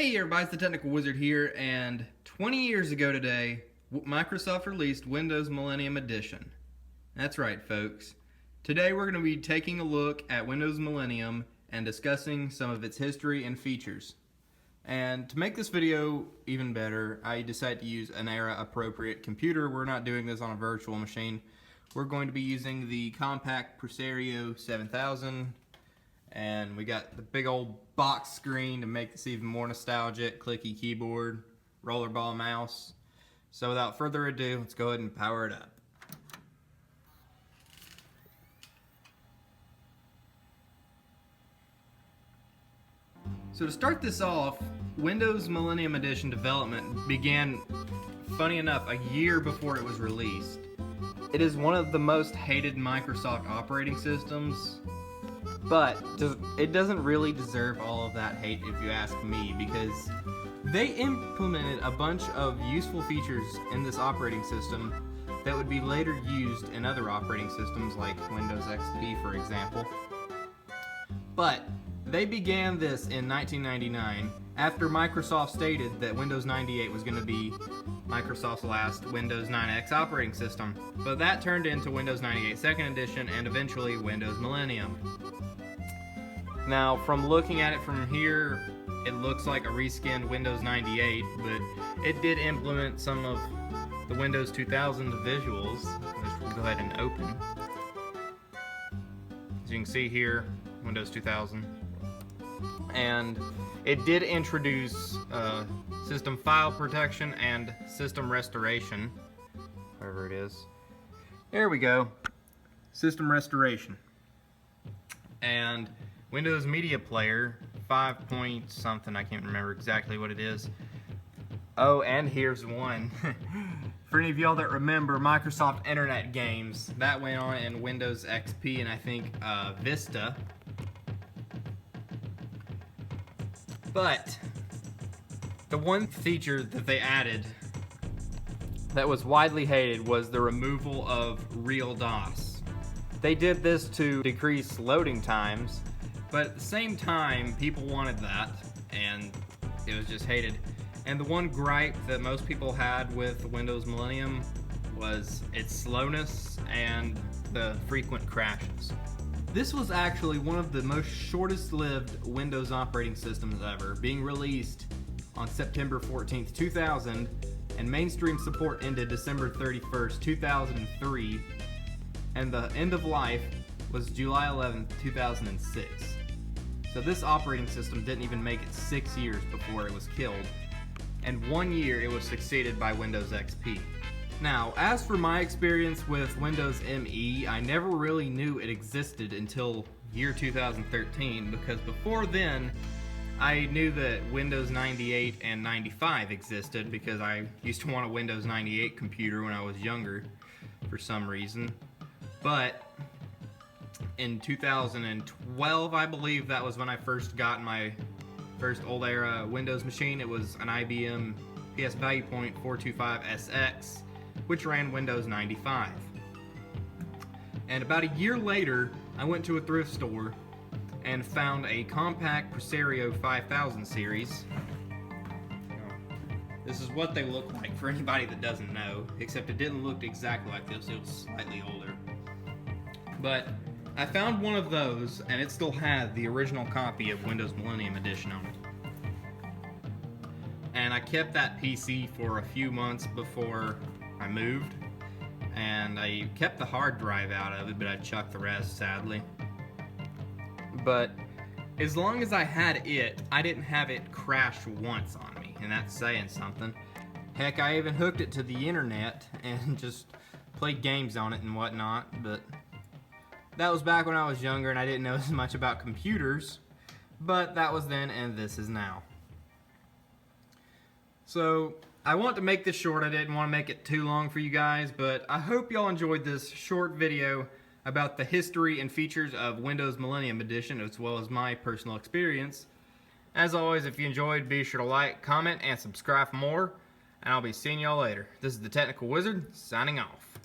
Hey everybody, it's the Technical Wizard here, and 20 years ago today, Microsoft released Windows Millennium Edition. That's right, folks. Today we're going to be taking a look at Windows Millennium and discussing some of its history and features. And to make this video even better, I decided to use an era-appropriate computer. We're not doing this on a virtual machine. We're going to be using the Compaq Presario 7000. And we got the big old box screen to make this even more nostalgic, clicky keyboard, rollerball mouse. So without further ado, let's go ahead and power it up. So to start this off, Windows Millennium Edition development began, funny enough, a year before it was released. It is one of the most hated Microsoft operating systems, but it doesn't really deserve all of that hate if you ask me, because they implemented a bunch of useful features in this operating system that would be later used in other operating systems like Windows XP, for example. But they began this in 1999 after Microsoft stated that Windows 98 was going to be Microsoft's last Windows 9X operating system. But that turned into Windows 98 Second Edition and eventually Windows Millennium. Now, from looking at it from here, it looks like a reskinned Windows 98, but it did implement some of the Windows 2000 visuals, which we'll go ahead and open. As you can see here, Windows 2000. And it did introduce system file protection and system restoration, whatever it is. There we go, system restoration. And Windows Media Player 5 point something, I can't remember exactly what it is. Oh, and here's one. For any of y'all that remember Microsoft Internet games, that went on in Windows XP and I think Vista. But the one feature that they added that was widely hated was the removal of Real DOS. They did this to decrease loading times, but at the same time, people wanted that, and it was just hated. And the one gripe that most people had with Windows Millennium was its slowness and the frequent crashes. This was actually one of the most shortest-lived Windows operating systems ever, being released on September 14th, 2000, and mainstream support ended December 31st, 2003, and the end of life was July 11th, 2006. So this operating system didn't even make it 6 years before it was killed, and 1 year it was succeeded by Windows XP. Now, as for my experience with Windows ME, I never really knew it existed until year 2013, because before then, I knew that Windows 98 and 95 existed because I used to want a Windows 98 computer when I was younger for some reason. But in 2012, I believe, that was when I first got my first old era Windows machine. It was an IBM PS Value Point 425SX, which ran Windows 95. And about a year later, I went to a thrift store and found a Compaq Presario 5000 series. This is what they look like for anybody that doesn't know, except it didn't look exactly like this, it was slightly older. But I found one of those, and it still had the original copy of Windows Millennium Edition on it. And I kept that PC for a few months before I moved, and I kept the hard drive out of it, but I chucked the rest, sadly. But as long as I had it, I didn't have it crash once on me, and that's saying something. Heck, I even hooked it to the internet and just played games on it and whatnot, but that was back when I was younger and I didn't know as much about computers, but that was then and this is now. So I want to make this short. I didn't want to make it too long for you guys, but I hope y'all enjoyed this short video about the history and features of Windows Millennium Edition, as well as my personal experience. As always, if you enjoyed, be sure to like, comment, and subscribe for more, and I'll be seeing y'all later. This is the Technical Wizard, signing off.